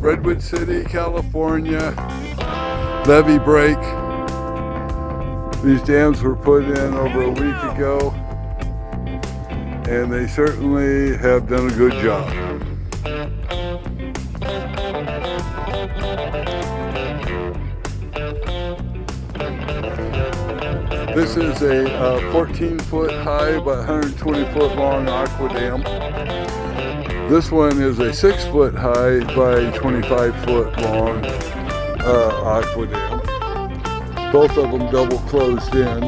Redwood City, California. Levee break. These dams were put in over a week ago, and they certainly have done a good job. This is a 14-foot high by 120-foot long AquaDam. This one is a 6-foot high by 25-foot long AquaDam. Both of them double closed in.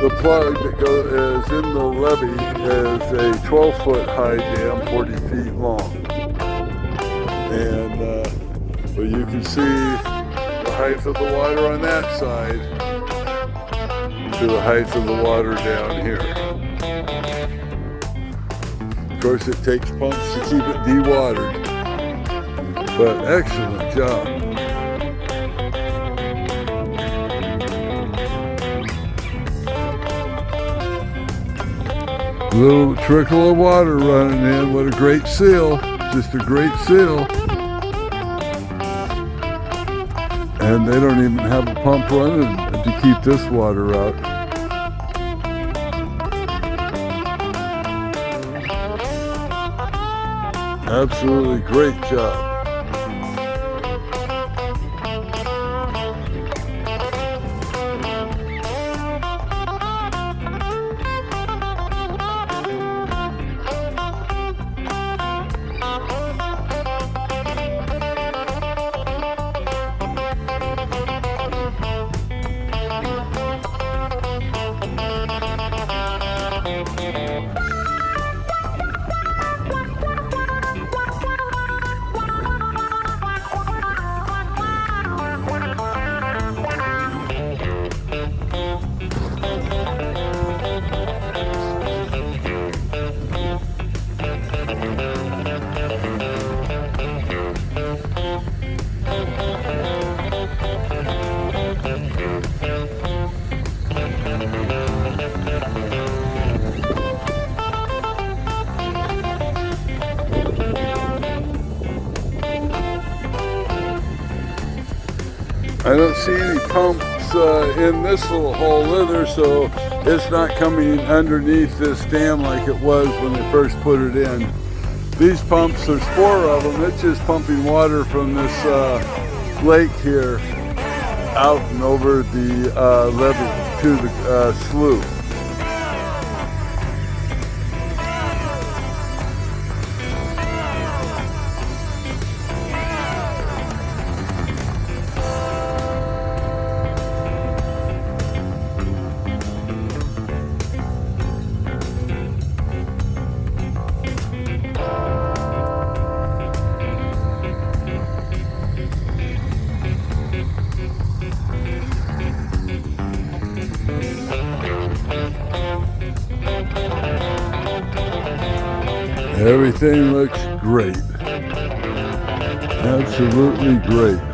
The plug that is in the levee is a 12-foot high dam, 40 feet long. And but you can see the height of the water on that side to the height of the water down here. Of course, it takes pumps to keep it dewatered, but excellent job. A little trickle of water running in. What a great seal. Just a great seal. And they don't even have a pump running to keep this water out. Absolutely great job. I don't see any pumps in this little hole either, so it's not coming underneath this dam like it was when they first put it in. These pumps, there's 4 of them. It's just pumping water from this lake here out and over the levee to the slough. Everything looks great. Absolutely great.